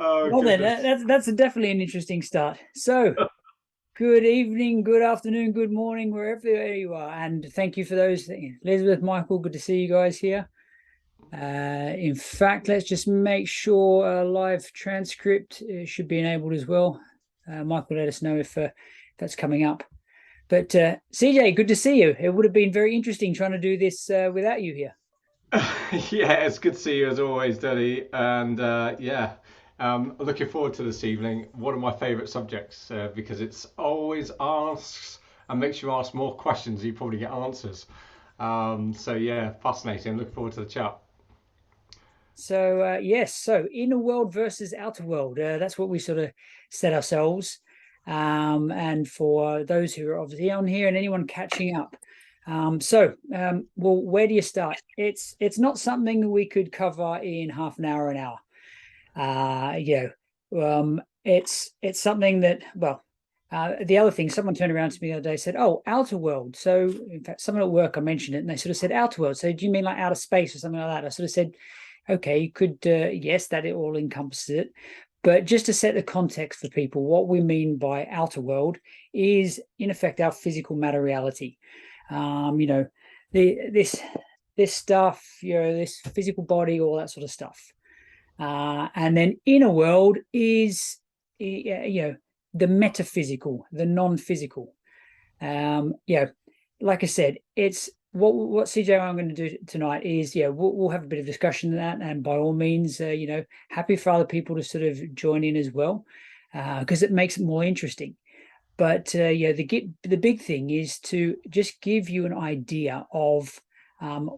Oh, Well then, goodness. that's definitely an interesting start. So, good evening, good afternoon, good morning, wherever you are, and thank you for those things. Elizabeth, Michael, good to see you guys here. In fact, let's just make sure a live transcript should be enabled as well. Michael, let us know if that's coming up. But CJ, good to see you. It would have been very interesting trying to do this without you here. Yeah, it's good to see you as always, Daddy. And yeah, looking forward to this evening. One of my favourite subjects because it's always asks and makes you ask more questions. You probably get answers. So yeah, fascinating. Looking forward to the chat. So yes, so inner world versus outer world. That's what we sort of set ourselves. And for those who are obviously on here and anyone catching up. Well, where do you start? It's not something we could cover in half an hour. It's something that the other thing, someone turned around to me the other day and said, "Oh, outer world." So, in fact, someone at work I mentioned it, and they sort of said outer world. So, do you mean like outer space or something like that? I sort of said, okay, you could, yes, that it all encompasses it. But just to set the context for people, what we mean by outer world is, in effect, our physical matter reality. Um, you know, this stuff, this physical body, all that sort of stuff. And then inner world is, the metaphysical, the non-physical. Yeah, like I said, it's what CJ and I'm going to do tonight is, we'll have a bit of discussion on that, and by all means, happy for other people to sort of join in as well, because it makes it more interesting. But yeah, the big thing is to just give you an idea of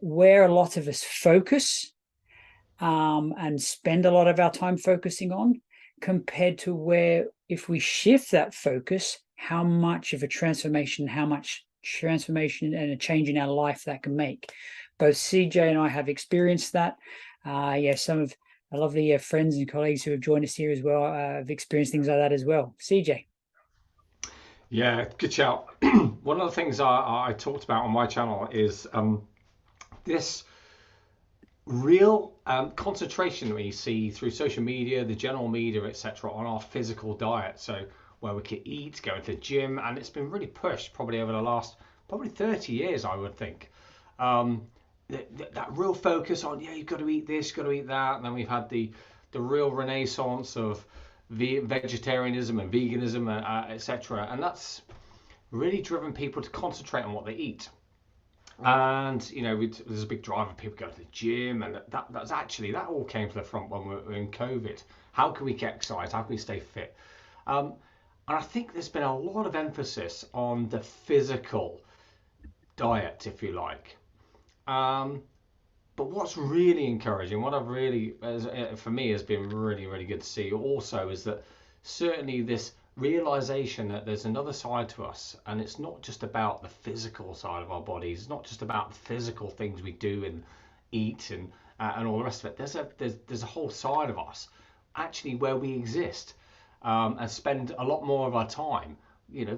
where a lot of us focus and spend a lot of our time focusing on, compared to where if we shift that focus, how much transformation and a change in our life that can make. Both CJ and I have experienced that. Yeah, some of our lovely friends and colleagues who have joined us here as well have experienced things like that as well. CJ. Yeah, good shout. One of the things I talked about on my channel is this real concentration we see through social media, the general media, etc., on our physical diet. So where we can eat, go to the gym, and it's been really pushed probably over the last probably 30 years, I would think. Um, that real focus on yeah, you've got to eat this, you've got to eat that, and then we've had the real renaissance of vegetarianism and veganism, etc., and that's really driven people to concentrate on what they eat. And there's a big drive of people go to the gym, and that all came to the front when we were in COVID. How can we get exercise? How can we stay fit? Um, and I think there's been a lot of emphasis on the physical diet, if you like. Um, but what's really encouraging, what I've really, for me, has been really, really good to see also is that certainly this realization that there's another side to us, and it's not just about the physical side of our bodies. It's not just about the physical things we do and eat and all the rest of it. There's a whole side of us actually where we exist and spend a lot more of our time,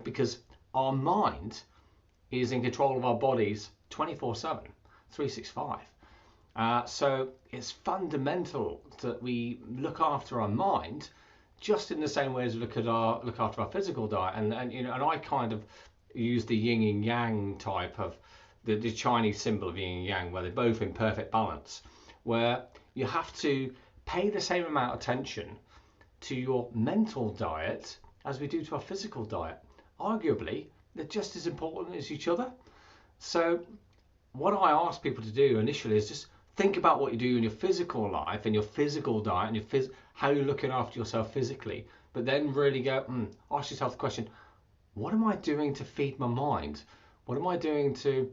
because our mind is in control of our bodies 24/7, 365. So it's fundamental that we look after our mind just in the same way as we look after our physical diet. And I kind of use the yin and yang type of the Chinese symbol of yin and yang, where they're both in perfect balance, where you have to pay the same amount of attention to your mental diet as we do to our physical diet. Arguably, they're just as important as each other. So what I ask people to do initially is just think about what you do in your physical life and your physical diet and how you're looking after yourself physically. But then really go, ask yourself the question, what am I doing to feed my mind? What am I doing to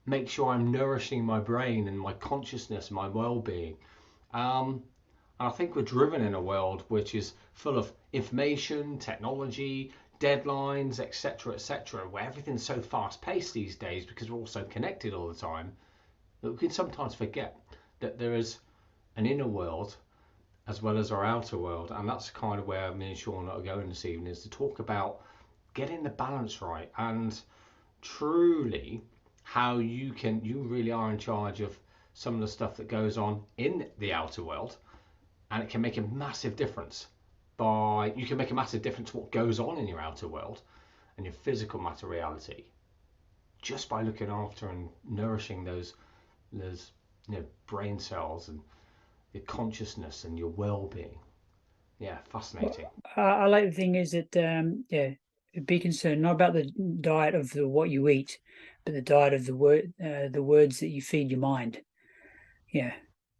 make sure I'm nourishing my brain and my consciousness and my well-being? Um, and I think we're driven in a world which is full of information, technology, deadlines, etc., where everything's so fast paced these days because we're all so connected all the time that we can sometimes forget that there is an inner world as well as our outer world. And that's kind of where me and Sean are going this evening, is to talk about getting the balance right and truly how you really are in charge of some of the stuff that goes on in the outer world, and it can make a massive difference. You can make a massive difference to what goes on in your outer world and your physical matter reality just by looking after and nourishing those brain cells and your consciousness and your well-being. Yeah, fascinating. I like the thing is that yeah, be concerned not about the diet of what you eat, but the diet of the words that you feed your mind. Yeah.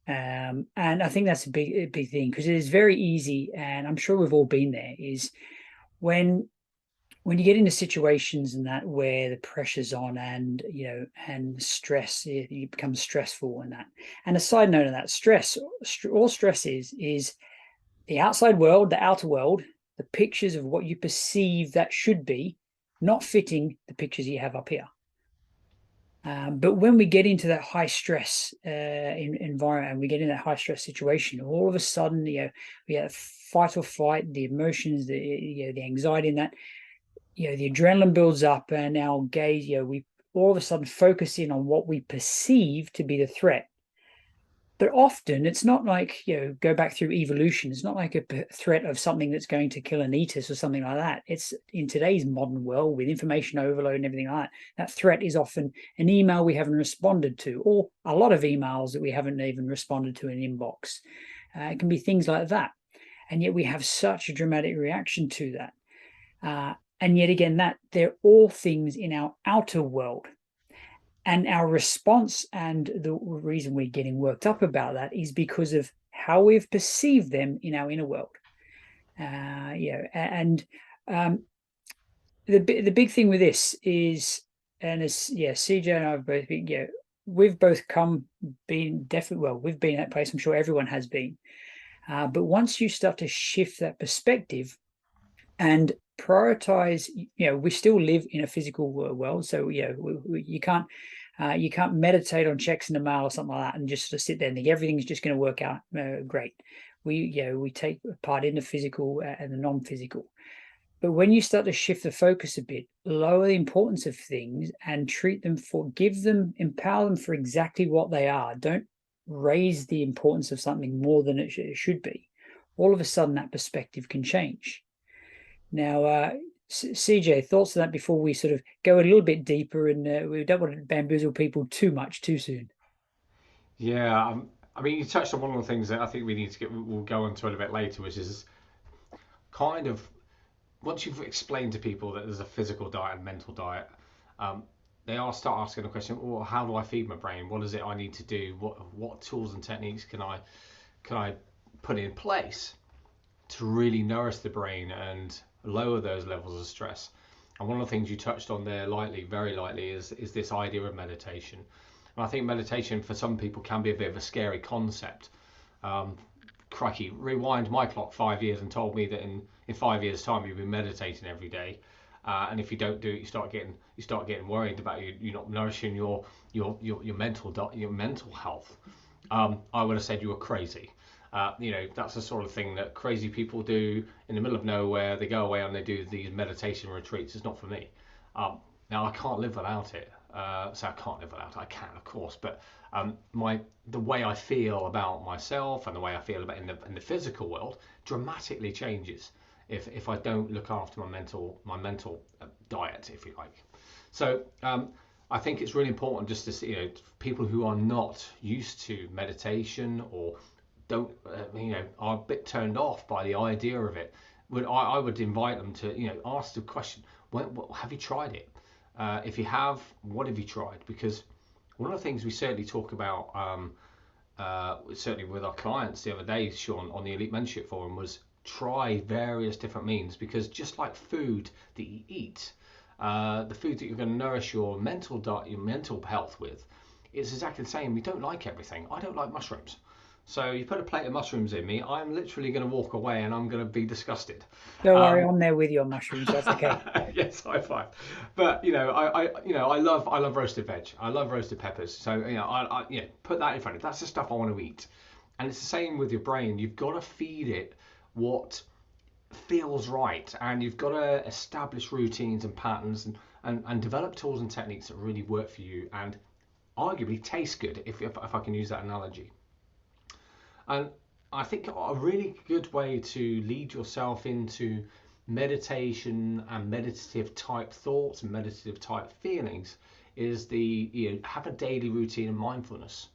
And I think that's a big thing, because it is very easy, and I'm sure we've all been there, is when you get into situations and that where the pressure's on, and and stress, you become stressful, and that. And a side note of that, all stress is the outside world, the outer world, the pictures of what you perceive that should be, not fitting the pictures you have up here. But when we get into that high stress environment, and we get in that high stress situation, all of a sudden, we have fight or flight, the emotions, the anxiety, and that, the adrenaline builds up, and our gaze, we all of a sudden focus in on what we perceive to be the threat. But often it's not like, go back through evolution. It's not like a threat of something that's going to kill and eat us or something like that. It's in today's modern world with information overload and everything like that. That threat is often an email we haven't responded to, or a lot of emails that we haven't even responded to in an inbox. It can be things like that. And yet we have such a dramatic reaction to that. And yet again, that they're all things in our outer world. And our response, and the reason we're getting worked up about that, is because of how we've perceived them in our inner world. And the big thing with this is, and it's, CJ and I have both been, we've both we've been in that place. I'm sure everyone has been. But once you start to shift that perspective and prioritize, we still live in a physical world, so you can't meditate on checks in the mail or something like that and just sort of sit there and think everything's just going to work out great. We take part in the physical and the non-physical. But when you start to shift the focus a bit, lower the importance of things and empower them for exactly what they are. Don't raise the importance of something more than it should be. All of a sudden, that perspective can change. Now, CJ, thoughts on that before we sort of go a little bit deeper, and we don't want to bamboozle people too much too soon. Yeah, I mean, you touched on one of the things that I think we need to we'll go into it a bit later, which is kind of once you've explained to people that there's a physical diet and mental diet, they all start asking the question, well, how do I feed my brain? What is it I need to do? What tools and techniques can I put in place to really nourish the brain and lower those levels of stress? And one of the things you touched on there very lightly, is this idea of meditation. And I think meditation for some people can be a bit of a scary concept. Crikey, rewind my clock 5 years and told me that in 5 years' time you've been meditating every day, and if you don't do it, you start getting worried about you not nourishing your mental health. I would have said you were crazy. That's the sort of thing that crazy people do in the middle of nowhere. They go away and they do these meditation retreats. It's not for me. Now I can't live without it. So I can't live without it. I can, of course, but the way I feel about myself and the way I feel about in the physical world dramatically changes if I don't look after my mental diet, if you like. So I think it's really important just to see, people who are not used to meditation or don't are a bit turned off by the idea of it. I would invite them to ask the question, have you tried it? If you have, what have you tried? Because one of the things we certainly talk about, certainly with our clients the other day, Sean, on the Elite Mentorship Forum, was try various different means. Because just like food that you eat, the food that you're going to nourish your mental health with, it's exactly the same. We don't like everything. I don't like mushrooms. So you put a plate of mushrooms in me, I'm literally going to walk away and I'm going to be disgusted. Don't worry, I'm there with your mushrooms. That's okay. Yes, high five. But I love roasted veg. I love roasted peppers. So I put that in front of you. That's the stuff I want to eat. And it's the same with your brain. You've got to feed it what feels right, and you've got to establish routines and patterns and develop tools and techniques that really work for you and arguably taste good, if I can use that analogy. And I think a really good way to lead yourself into meditation and meditative type thoughts and meditative type feelings is have a daily routine of mindfulness.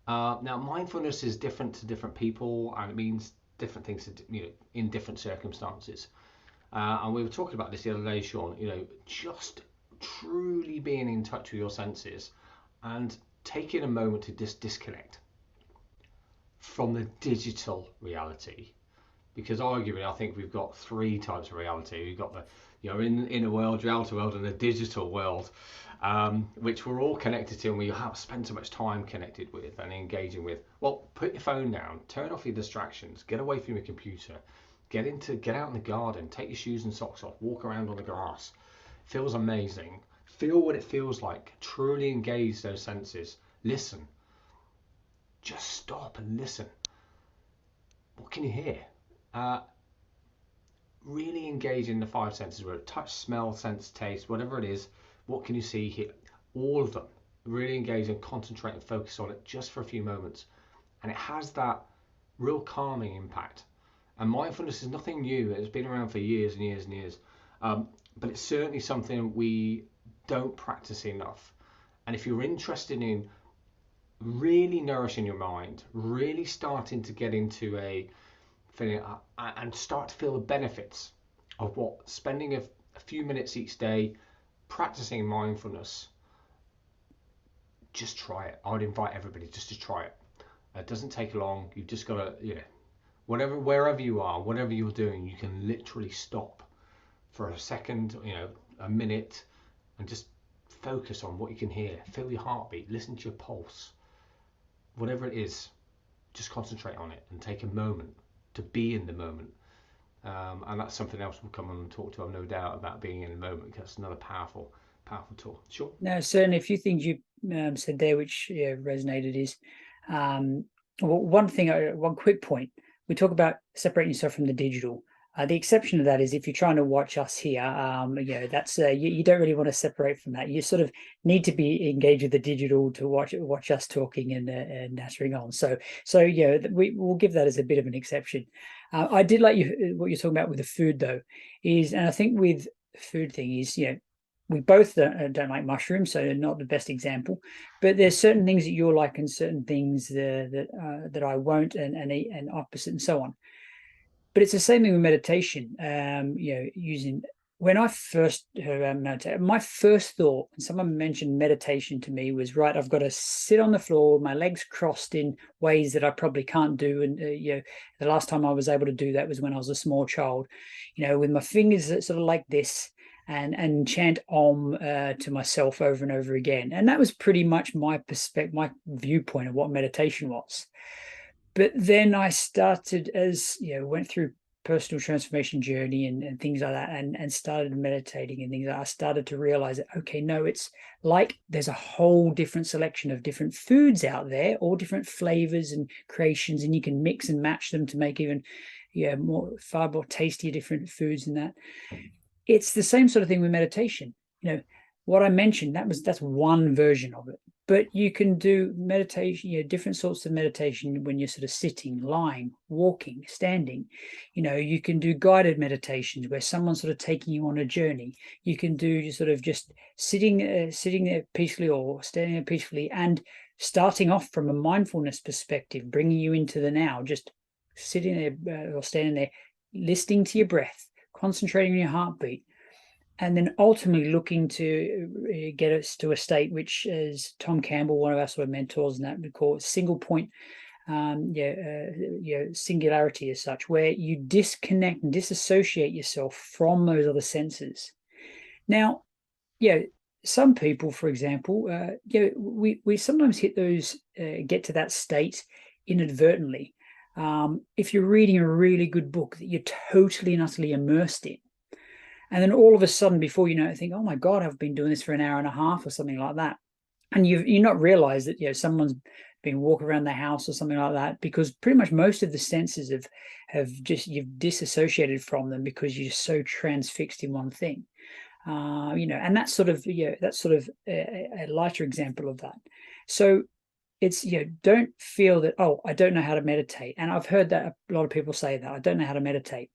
Now, mindfulness is different to different people, and it means different things in different circumstances. And we were talking about this the other day, Sean. Just truly being in touch with your senses and taking a moment to disconnect from the digital reality, because arguably I think we've got three types of reality. We've got the inner world, the outer world, and the digital world, which we're all connected to, and we have spent so much time connected with and engaging with. Well, put your phone down, turn off your distractions, get away from your computer, get out in the garden, take your shoes and socks off, walk around on the grass. Feels amazing. Feel what it feels like. Truly engage those senses. Listen. Just stop and listen. What can you hear? Really engage in the five senses, whether touch, smell, sense, taste, whatever it is. What can you see, hear? All of them. Really engage and concentrate and focus on it just for a few moments. And it has that real calming impact. And mindfulness is nothing new. It's been around for years and years and years. But it's certainly something we don't practice enough. And if you're interested in really nourishing your mind, really starting to get into a feeling and start to feel the benefits of what spending a few minutes each day practicing mindfulness, just try it. I would invite everybody just to try it. It doesn't take long. You've just got to, wherever you are, whatever you're doing, you can literally stop for a second, a minute, and just focus on what you can hear. Feel your heartbeat, listen to your pulse. Whatever it is, just concentrate on it and take a moment to be in the moment. And that's something else we'll come on and talk to, I've no doubt, about being in the moment, because that's another powerful tool. Sure. Now, certainly a few things you said there which resonated is one quick point. We talk about separating yourself from the digital. The exception to that is if you're trying to watch us here, that's you don't really want to separate from that. You sort of need to be engaged with the digital to watch us talking and nattering on. So we'll give that as a bit of an exception. I did like what you're talking about with the food though, and I think with food thing is we both don't like mushrooms, so not the best example. But there's certain things that you'll like and certain things that I won't, and opposite and so on. But it's the same thing with meditation. Using when I first heard about meditation, my first thought, when someone mentioned meditation to me, was right. I've got to sit on the floor, my legs crossed in ways that I probably can't do. And the last time I was able to do that was when I was a small child. With my fingers sort of like this, and chant Om to myself over and over again. And that was pretty much my perspective, my viewpoint of what meditation was. But then I started, went through personal transformation journey and things like that, and started meditating and things like that. I started to realize that, okay, no, it's like there's a whole different selection of different foods out there, all different flavors and creations, and you can mix and match them to make even far more tastier different foods than that. It's the same sort of thing with meditation. What I mentioned, that's one version of it. But you can do meditation, different sorts of meditation when you're sort of sitting, lying, walking, standing. You can do guided meditations where someone's sort of taking you on a journey. You can do just sitting there peacefully or standing there peacefully, and starting off from a mindfulness perspective, bringing you into the now, just sitting there or standing there, listening to your breath, concentrating on your heartbeat, and then ultimately looking to get us to a state which is Tom Campbell, one of our sort of mentors, and that we call it single point singularity as such, where you disconnect and disassociate yourself from those other senses. Now, some people, for example, we sometimes hit those, get to that state inadvertently. If you're reading a really good book that you're totally and utterly immersed in, and then all of a sudden, before you know it, think, oh my God, I've been doing this for an hour and a half or something like that. And you've not realized that someone's been walking around the house or something like that, because pretty much most of the senses you've disassociated from them because you're so transfixed in one thing. And that's sort of a lighter example of that. So it's, don't feel that, oh, I don't know how to meditate. And I've heard that a lot of people say that I don't know how to meditate.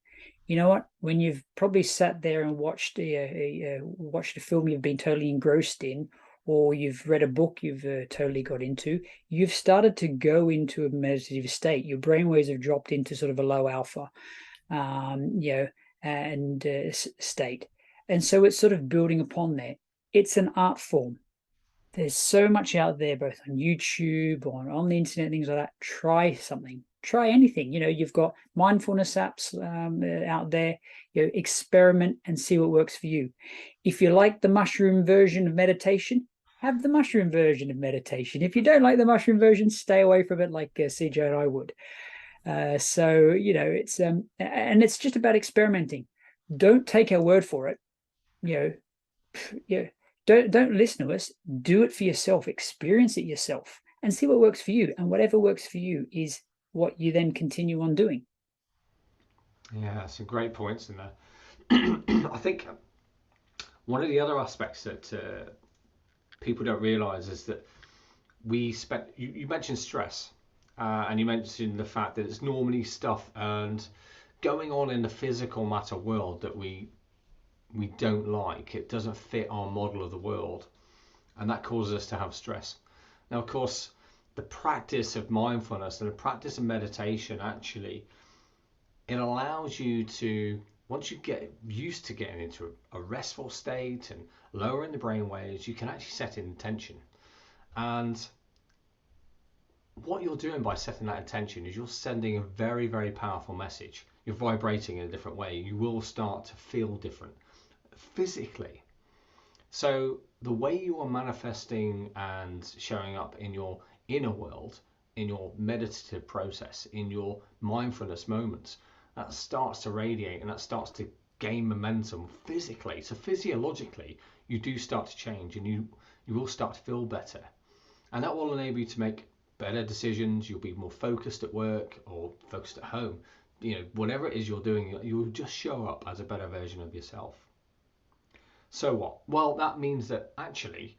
You know what? When you've probably sat there and watched watched a film you've been totally engrossed in, or you've read a book you've totally got into, you've started to go into a meditative state. Your brainwaves have dropped into sort of a low alpha, and state, and so it's sort of building upon there. It's an art form. There's so much out there, both on YouTube, on the internet, things like that. Try something. Try anything. You've got mindfulness apps out there. Experiment and see what works for you. If you like the mushroom version of meditation, have the mushroom version of meditation. If you don't like the mushroom version, stay away from it, like CJ and I would. So it's and it's just about experimenting. Don't take our word for it. Yeah, don't listen to us. Do it for yourself. Experience it yourself and see what works for you. And whatever works for you is what you then continue on doing. Yeah, some great points in there. I think one of the other aspects that people don't realize is that you mentioned stress, and you mentioned the fact that it's normally stuff and going on in the physical matter world that we don't like. It doesn't fit our model of the world, and that causes us to have stress. Now, of course, the practice of mindfulness and the practice of meditation, actually, it allows you to, once you get used to getting into a restful state and lowering the brain waves, you can actually set an intention. And what you're doing by setting that intention is you're sending a very, very powerful message. You're vibrating in a different way. You will start to feel different physically. So the way you are manifesting and showing up in your inner world, in your meditative process, in your mindfulness moments, that starts to radiate and that starts to gain momentum physically. So physiologically, you do start to change, and you will start to feel better. And that will enable you to make better decisions. You'll be more focused at work or focused at home. Whatever it is you're doing, you'll just show up as a better version of yourself. So what? Well, that means that actually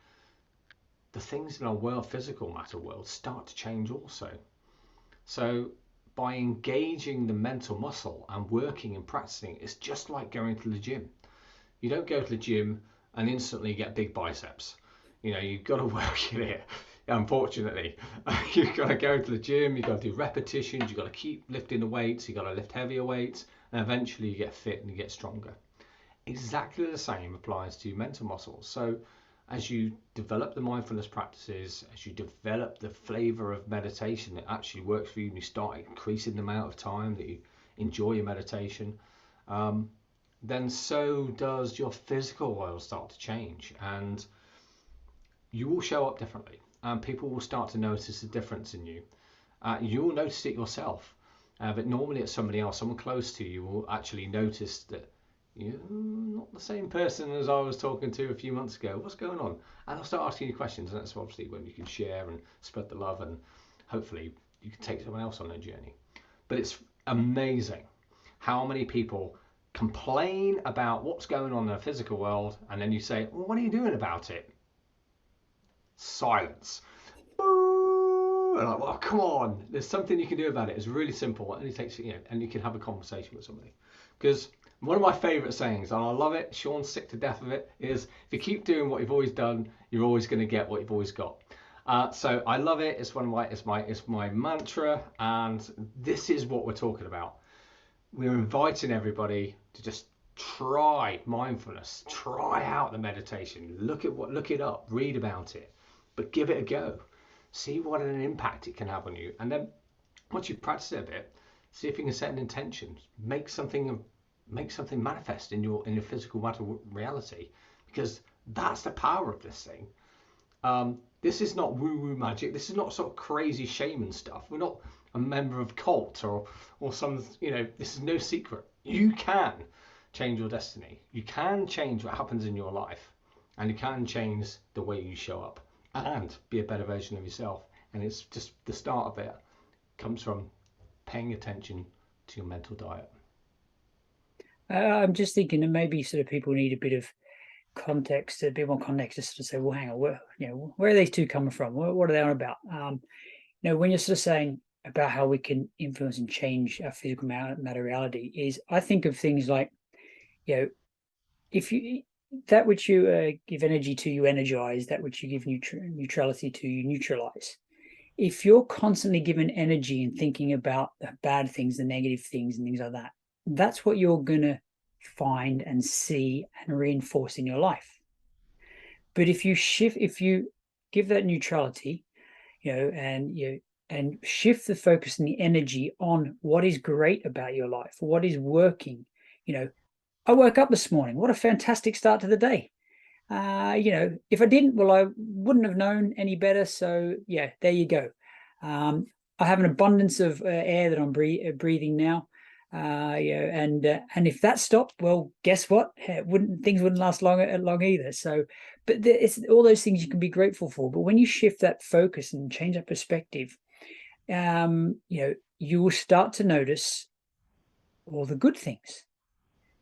the things in our physical matter world, start to change also. So by engaging the mental muscle and working and practicing, it's just like going to the gym. You don't go to the gym and instantly get big biceps. You've got to work in it. Unfortunately, you've got to go to the gym, you've got to do repetitions, you've got to keep lifting the weights, you've got to lift heavier weights, and eventually you get fit and you get stronger. Exactly the same applies to mental muscles. So as you develop the mindfulness practices, as you develop the flavor of meditation that actually works for you, and you start increasing the amount of time that you enjoy your meditation, then so does your physical world start to change, and you will show up differently, and people will start to notice the difference in you. You'll notice it yourself, but normally it's somebody else, someone close to you, will actually notice that you're not the same person as I was talking to a few months ago. What's going on? And I'll start asking you questions, and that's obviously when you can share and spread the love, and hopefully you can take someone else on their journey. But it's amazing how many people complain about what's going on in the physical world, and then you say, well, what are you doing about it? Silence. And like, well, come on, there's something you can do about it. It's really simple. It only takes, and you can have a conversation with somebody. Because one of my favourite sayings, and I love it, Sean's sick to death of it, is if you keep doing what you've always done, you're always going to get what you've always got. So I love it. It's my mantra, and this is what we're talking about. We're inviting everybody to just try mindfulness, try out the meditation, look it up, read about it, but give it a go. See what an impact it can have on you, and then once you practice it a bit, see if you can set an intention, make something manifest in your physical matter reality, because that's the power of this thing. This is not woo-woo magic. This is not sort of crazy shaman stuff. We're not a member of cult or some, this is no secret. You can change your destiny. You can change what happens in your life, and you can change the way you show up and be a better version of yourself. And it's just the start of it comes from paying attention to your mental diet. I'm just thinking that maybe sort of people need a bit of context, a bit more context, just to say, well, hang on, where are these two coming from? What are they on about? When you're sort of saying about how we can influence and change our physical matter reality, is I think of things like, if you that which you give energy to, you energize; that which you give neutrality to, you neutralize. If you're constantly given energy and thinking about the bad things, the negative things, and things like that, that's what you're gonna find and see and reinforce in your life. But if you give that neutrality, and shift the focus and the energy on what is great about your life, what is working. I woke up this morning. What a fantastic start to the day. If I didn't, well, I wouldn't have known any better. So yeah, there you go. I have an abundance of air that I'm breathing now. And if that stopped, well, guess what? Things wouldn't last long either. So, but it's all those things you can be grateful for. But when you shift that focus and change that perspective, you will start to notice all the good things.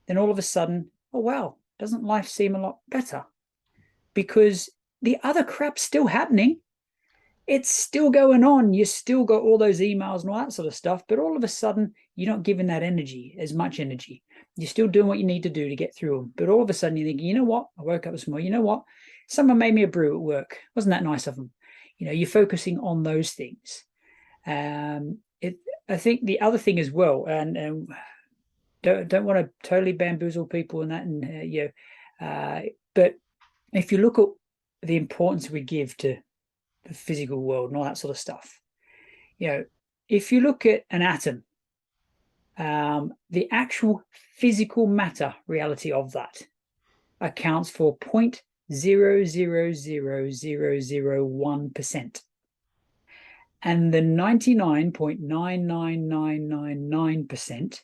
Then all of a sudden, oh wow, doesn't life seem a lot better? Because the other crap's still happening. It's still going on. You still got all those emails and all that sort of stuff, but all of a sudden you're not giving that energy, as much energy. You're still doing what you need to do to get through them. But all of a sudden you're thinking, you know what? I woke up this morning. You know what? Someone made me a brew at work. Wasn't that nice of them? You're focusing on those things. I think the other thing as well, and don't want to totally bamboozle people in that, and but if you look at the importance we give to the physical world and all that sort of stuff, if you look at an atom, the actual physical matter reality of that accounts for 0.0000001%. And the 99.99999%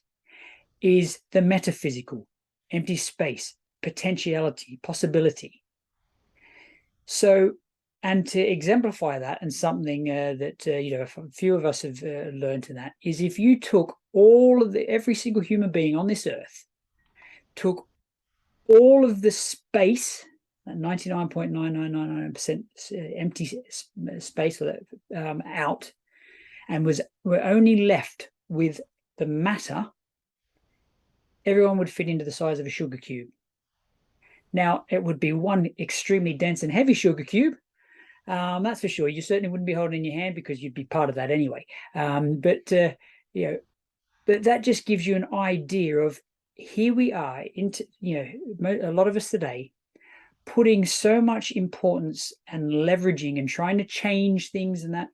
is the metaphysical, empty space, potentiality, possibility. So, and to exemplify that, and something that a few of us have learned in that, is if you took every single human being on this earth, took all of the space, 99.9999% empty space, out, and we're only left with the matter, everyone would fit into the size of a sugar cube. Now, it would be one extremely dense and heavy sugar cube, that's for sure. You certainly wouldn't be holding in your hand because you'd be part of that anyway. But that just gives you an idea of, here we are, a lot of us today, putting so much importance and leveraging and trying to change things and that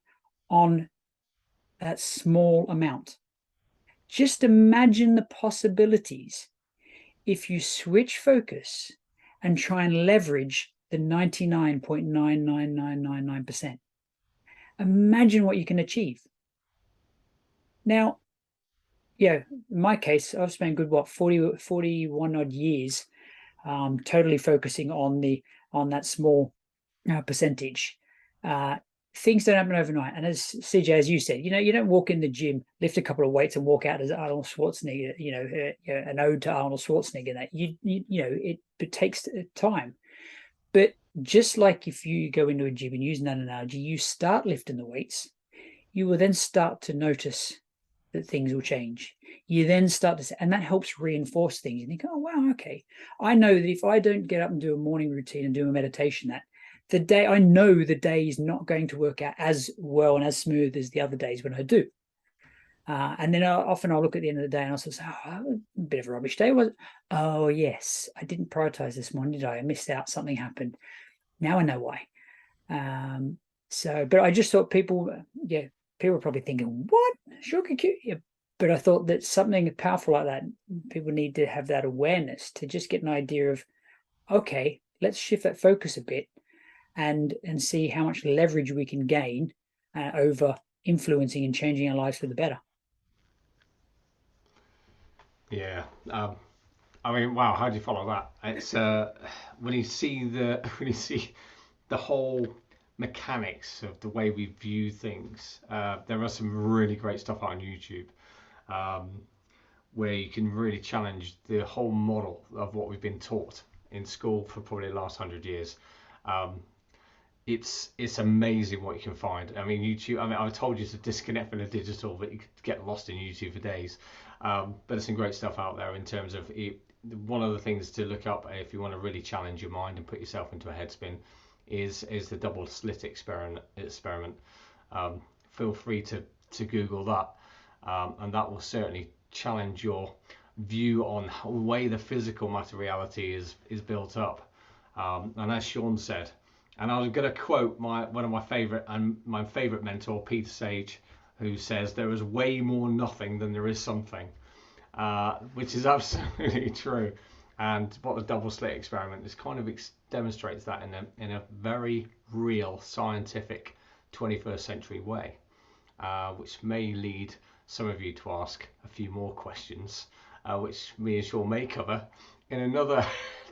on that small amount. Just imagine the possibilities if you switch focus and try and leverage the 99.99999%. Imagine what you can achieve. Now, in my case, I've spent good 41 odd years totally focusing on that small percentage. Things don't happen overnight. And as CJ, as you said, you don't walk in the gym, lift a couple of weights and walk out as Arnold Schwarzenegger, an ode to Arnold Schwarzenegger. That it takes time. But just like if you go into a gym and use that analogy, you start lifting the weights, you will then start to notice that things will change. You then start to, and that helps reinforce things. You think, oh wow, okay, I know that if I don't get up and do a morning routine and do a meditation, that I know the day is not going to work out as well and as smooth as the other days when I do. And then I'll look at the end of the day and I'll say, oh, a bit of a rubbish day, was it? Oh yes, I didn't prioritize this morning, did I? I missed out, something happened. Now I know why. But I just thought people are probably thinking, what? Sugar cube? Yeah. But I thought that something powerful like that, people need to have that awareness to just get an idea of, okay, let's shift that focus a bit and see how much leverage we can gain over influencing and changing our lives for the better. Yeah. I mean, wow, how do you follow that? It's when you see the whole mechanics of the way we view things. There are some really great stuff on YouTube where you can really challenge the whole model of what we've been taught. in school for probably the last 100 years. Um, it's amazing what you can find. I mean, YouTube. I mean, I told you to disconnect from the digital, but you could get lost in YouTube for days. But there's some great stuff out there in terms of it. One of the things to look up if you want to really challenge your mind and put yourself into a headspin is the double slit experiment. Feel free to Google that, and that will certainly challenge your view on the way the physical materiality is built up. And as Sean said, and I'm going to quote one of my favorite mentor, Peter Sage, who says there is way more nothing than there is something, which is absolutely true. And what the double slit experiment is kind of demonstrates that in a very real scientific 21st century way, which may lead some of you to ask a few more questions, which me and Sean may cover in another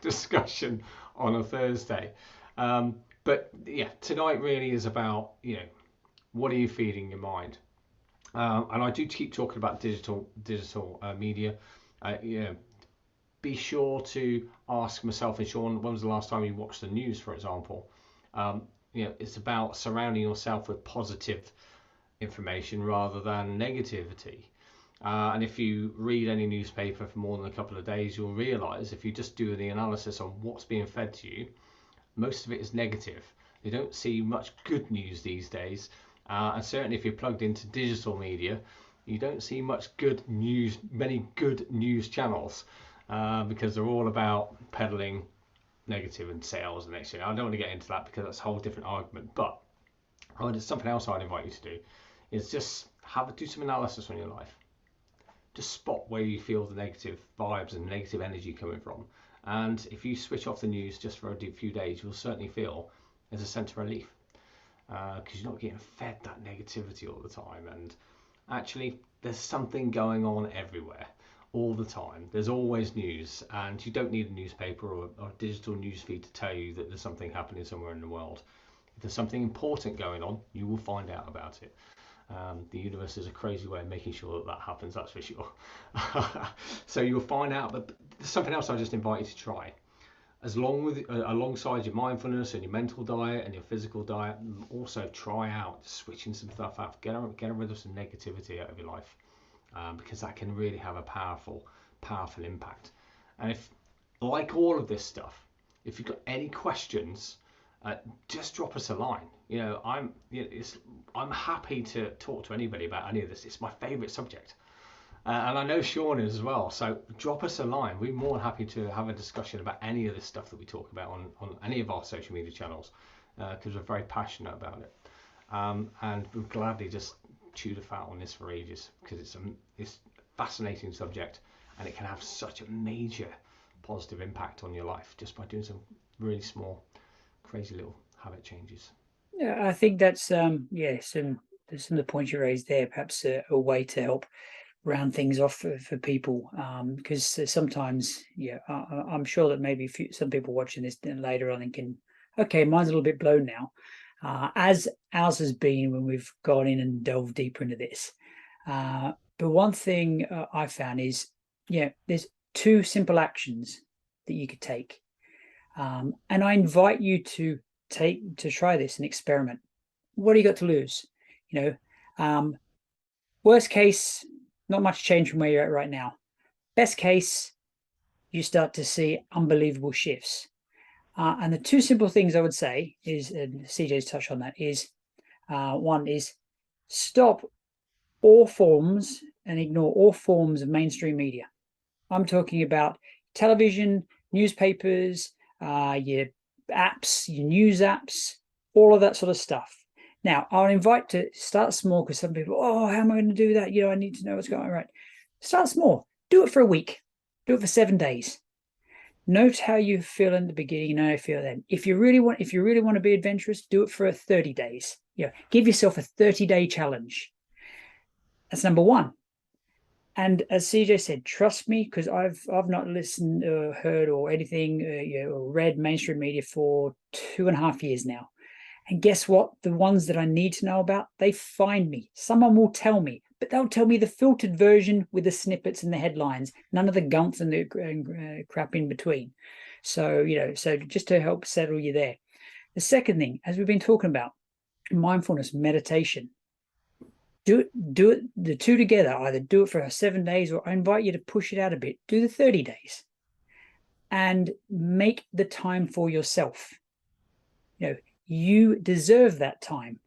discussion on a Thursday. But yeah, tonight really is about, what are you feeding your mind? And I do keep talking about digital media. Be sure to ask myself and Sean, when was the last time you watched the news, for example? It's about surrounding yourself with positive information rather than negativity. And if you read any newspaper for more than a couple of days, you'll realize if you just do the analysis on what's being fed to you, most of it is negative. You don't see much good news these days. And certainly if you're plugged into digital media, you don't see much good news, many good news channels, because they're all about peddling negative and sales and next year. I don't want to get into that because that's a whole different argument. But something else I'd invite you to do is just do some analysis on your life. Just spot where you feel the negative vibes and negative energy coming from. And if you switch off the news just for a few days, you'll certainly feel there's a sense of relief, because you're not getting fed that negativity all the time. And actually, there's something going on everywhere, all the time. There's always news, and you don't need a newspaper or a digital news feed to tell you that there's something happening somewhere in the world. If there's something important going on, you will find out about it. The universe is a crazy way of making sure that happens, that's for sure. So you'll find out, but there's something else I just invite you to try. Alongside your mindfulness and your mental diet and your physical diet, also try out switching some stuff out. Get rid of some negativity out of your life, because that can really have a powerful impact. And if, like all of this stuff, if you've got any questions, just drop us a line. I'm happy to talk to anybody about any of this. It's my favourite subject, and I know Sean is as well. So drop us a line. We're more than happy to have a discussion about any of this stuff that we talk about on any of our social media channels, because we're very passionate about it, and we'll gladly just chew the fat on this for ages, because it's a fascinating subject, and it can have such a major positive impact on your life just by doing some really small, crazy little habit changes. Yeah, I think that's some of the points you raised there, perhaps a way to help round things off for people, because sometimes, I'm sure that maybe some people watching this later on thinking, okay, mine's a little bit blown now, as ours has been when we've gone in and delved deeper into this. But one thing I found is, there's two simple actions that you could take, and I invite you to try this and experiment. What do you got to lose? Worst case, not much change from where you're at right now. Best case, you start to see unbelievable shifts. And the two simple things I would say is, and CJ's touched on that, is one is stop all forms and ignore all forms of mainstream media. I'm talking about television, newspapers, your apps, your news apps, all of that sort of stuff. Now, I'll invite to start small, because some people, how am I going to do that? I need to know what's going on. Right. Start small. Do it for a week. Do it for 7 days. Note how you feel in the beginning and how you feel then. If you really want to be adventurous, do it for 30 days. Give yourself a 30-day challenge. That's number one. And as CJ said, trust me, because I've not listened or heard or anything, or read mainstream media for 2.5 years now. And guess what? The ones that I need to know about, they find me. Someone will tell me, but they'll tell me the filtered version with the snippets and the headlines, none of the gunks and the crap in between. So, so just to help settle you there. The second thing, as we've been talking about, mindfulness meditation. Do it the two together. Either do it for 7 days, or I invite you to push it out a bit. Do the 30 days and make the time for yourself. You deserve that time.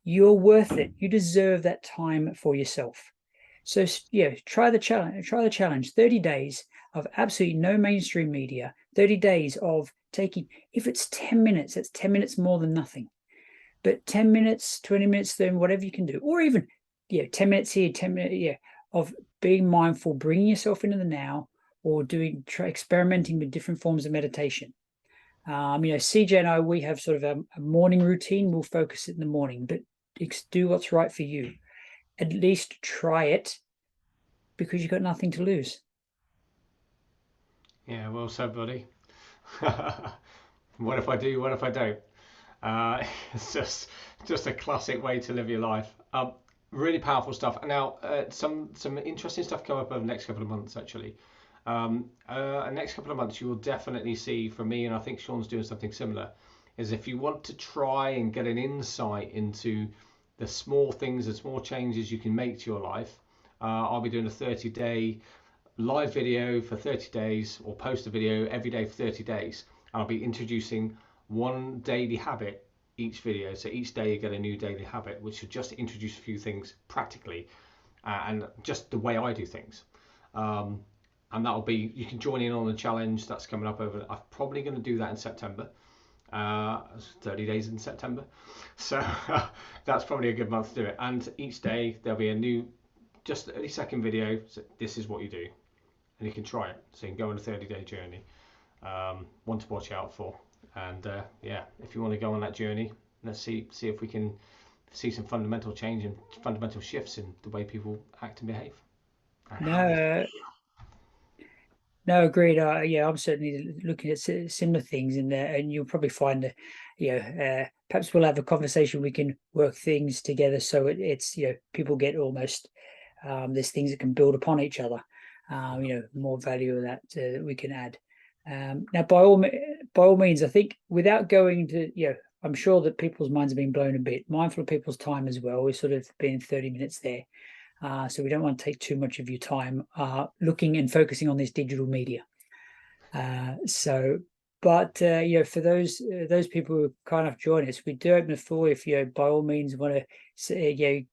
You're worth it. You deserve that time for yourself. So try the challenge. 30 days of absolutely no mainstream media. 30 days of taking, if it's 10 minutes, that's 10 minutes more than nothing. But 10 minutes, 20 minutes, then whatever you can do, or even 10 minutes here, 10 minutes, of being mindful, bringing yourself into the now, or experimenting with different forms of meditation. CJ and I, we have sort of a morning routine. We'll focus it in the morning, but do what's right for you. At least try it, because you've got nothing to lose. Yeah, well said, buddy. What if I do? What if I don't? It's just a classic way to live your life. Really powerful stuff. Now, some interesting stuff come up over the next couple of months, actually. Next couple of months, you will definitely see from me, and I think Sean's doing something similar, is if you want to try and get an insight into the small things, the small changes you can make to your life, I'll be doing a 30-day live video for 30 days, or post a video every day for 30 days. And I'll be introducing one daily habit each video. So each day you get a new daily habit, which should just introduce a few things practically, and just the way I do things. And that'll be, you can join in on the challenge that's coming up over, I'm probably going to do that in September. 30 days in September. So that's probably a good month to do it. And each day there'll be a new, just a 30-second video. So this is what you do. And you can try it. So you can go on a 30-day journey. One to watch out for. And if you want to go on that journey, let's see if we can see some fundamental change and fundamental shifts in the way people act and behave. No, agreed. I'm certainly looking at similar things in there, and you'll probably find that, perhaps we'll have a conversation. We can work things together, so it's people get almost there's things that can build upon each other. More value of that we can add. Now, by all means, I think without going to I'm sure that people's minds have been blown a bit. Mindful of people's time as well. We've sort of been 30 minutes there. So we don't want to take too much of your time looking and focusing on this digital media. For those people who kind of join us, we do open the floor. If you by all means want to say,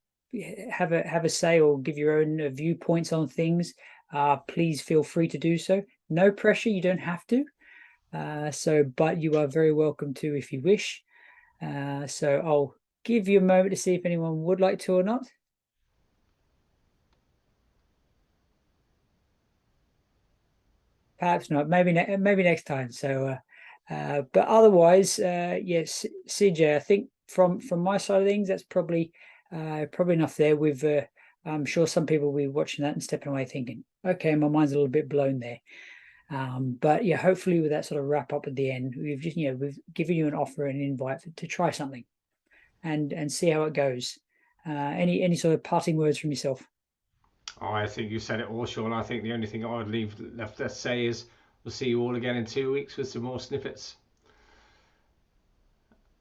have a say or give your own viewpoints on things, please feel free to do so. No pressure. You don't have to. But you are very welcome to if you wish. So I'll give you a moment to see if anyone would like to or not. Perhaps not. Maybe next time. So, but otherwise, yes, CJ. I think from my side of things, that's probably enough there. I'm sure some people will be watching that and stepping away thinking, okay, my mind's a little bit blown there. But yeah, hopefully with that sort of wrap up at the end, we've given you an offer, an invite to try something, and see how it goes. Any sort of parting words from yourself? Oh, I think you said it all, Sean. I think the only thing I would left to say is we'll see you all again in 2 weeks with some more snippets.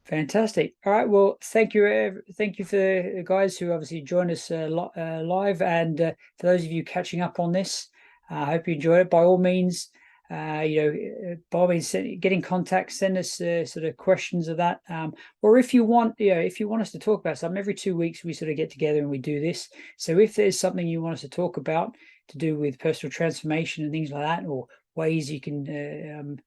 Fantastic. All right. Well, thank you for the guys who obviously joined us live, and for those of you catching up on this, I hope you enjoyed it. By all means, get in contact, send us sort of questions of that, or if you want us to talk about something. Every 2 weeks we sort of get together and we do this. So if there's something you want us to talk about to do with personal transformation and things like that, or ways you can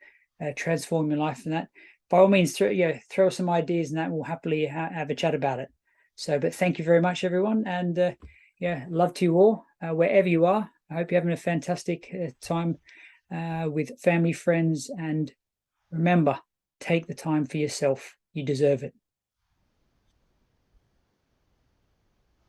transform your life and that, by all means, throw some ideas and that, we'll happily have a chat about it. So, but thank you very much, everyone, and love to you all wherever you are. I hope you're having a fantastic time with family, friends, and remember, take the time for yourself. You deserve it.